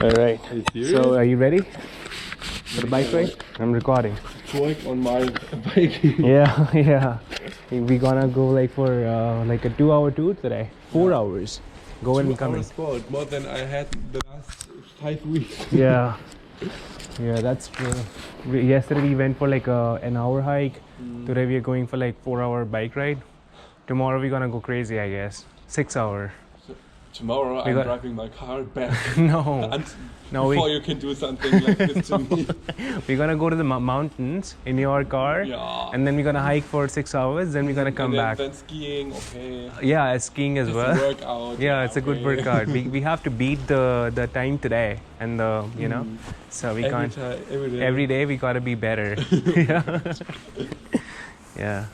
All right. Are you serious? So, are you ready for the bike ride? I'm recording. Twerk on my bike. Yeah, yeah. We're gonna go like for like a 2-hour tour today. 4 hours. Go and come in. Sport, more than I had the last 5 weeks. Yeah. Yeah, that's true. Yesterday we went for like an hour hike. Today we are going for like 4-hour bike ride. Tomorrow we're gonna go crazy, I guess. 6 hour. So tomorrow I'm driving my car back. No. Before you can do something like this to me. We're gonna go to the mountains in your car. Yeah. And then we're gonna hike for 6 hours. Then we're gonna come back. Then skiing, okay. Yeah, skiing as well. Workout. Yeah, it's a good workout. We have to beat the time today, and you know, so we can't. Every day we gotta be better. Yeah. Yeah.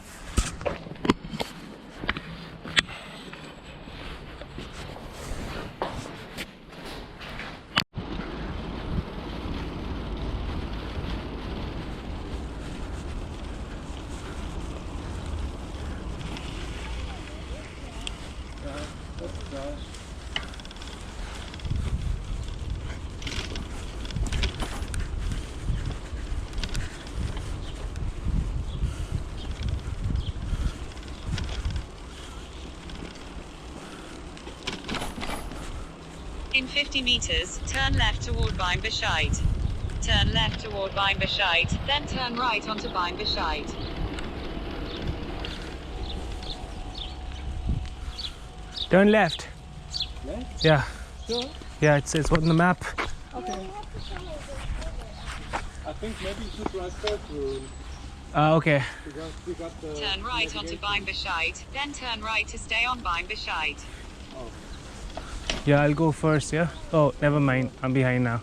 In 50 meters, turn left toward Bein-Bescheid. Turn left toward Bein-Bescheid, then turn right onto Bein-Bescheid. Turn left. Left? Yeah. Sure. Yeah, it says on the map. Okay. I think maybe you should drive through. Okay. Because we got the Turn right onto Bein-Bescheid, then turn right to stay on Bein-Bescheid. Oh. Yeah, I'll go first, yeah? Oh, never mind. I'm behind now.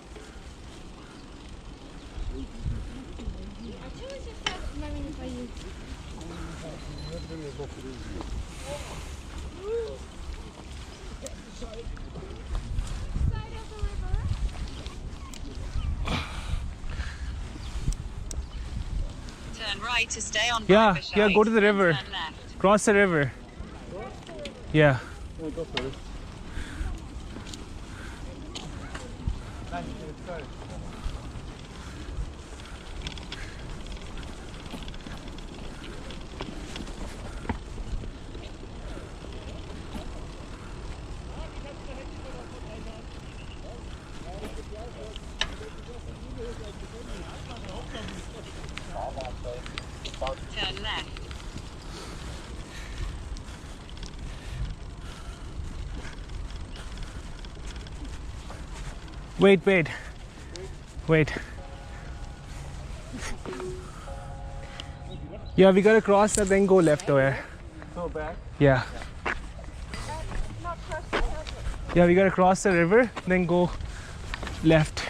Turn right to stay on Yeah, Bein-Bescheid. yeah, go to the river. Turn left. Cross the river. Yeah. No, go first. Turn left. Wait. Yeah, we gotta cross and then go left over. Go back. Yeah. Yeah, we gotta cross the river, then go left.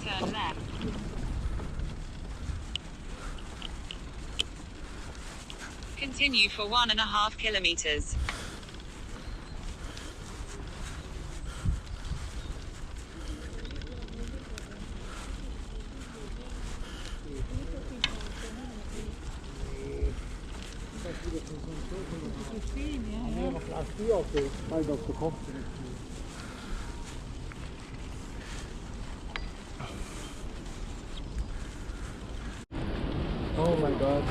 Turn left. Continue for 1.5 kilometers. Oh my god.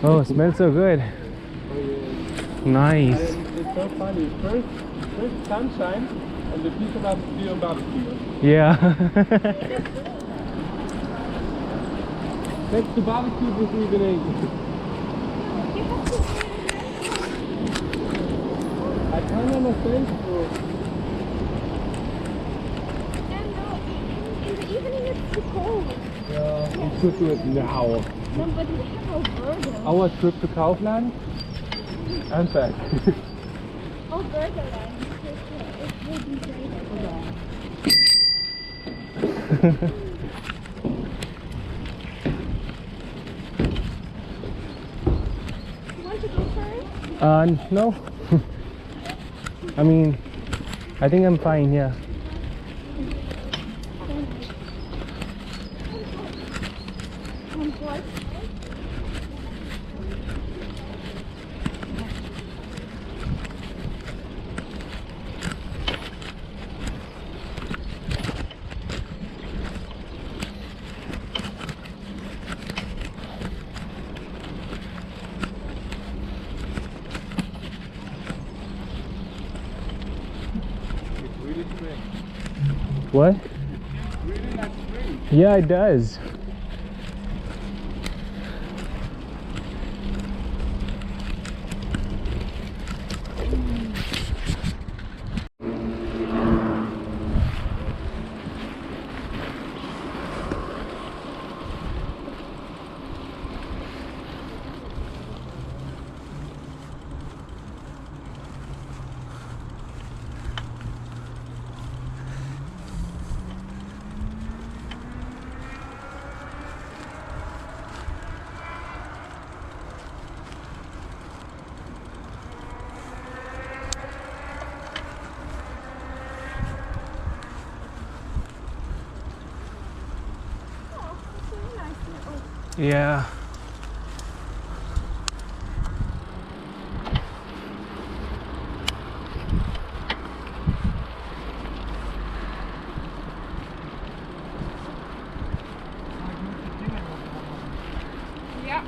Oh, it smells so good. Oh, yeah. Nice. It's so funny. First sunshine and the people are doing barbecue. Yeah. Let's do barbecue this evening. I can't understand you. In the evening it's too cold. Yeah, we should do it now. No, but we have no burger. Our trip to Kaufland and back. Oh, burger line. It will be great. You want to go first? No. I mean, I think I'm fine, yeah. It's really spring. What? Really like spring. Yeah, it does. Yeah. Ja.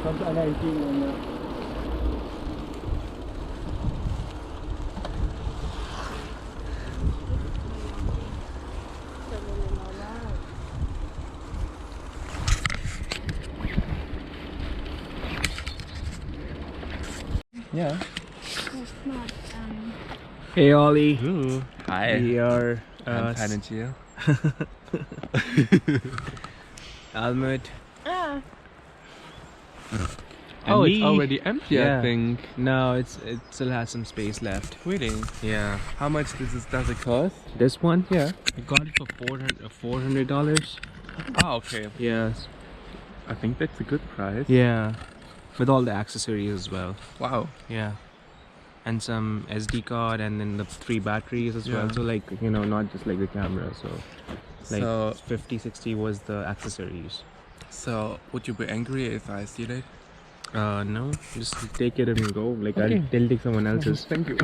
Kommt einer entgegen und Yeah. That's not, Hey Ollie. Ooh. Hi. We are I'm fine and you? Almut. Oh, And it's me. already empty, Yeah. I think. No, it still has some space left. Really? Yeah. How much does it cost? This one? Yeah. I got it for $400. Ah, okay. Yes. I think that's a good price. Yeah. With all the accessories as well. Wow. Yeah. And some SD card and then the 3 batteries as well. Yeah. So like, you know, not just like the camera. So like So- 50-60 was the accessories. So, would you be angry if I steal it? No, just take it and go. Like Okay. they'll take someone else's. Thank you.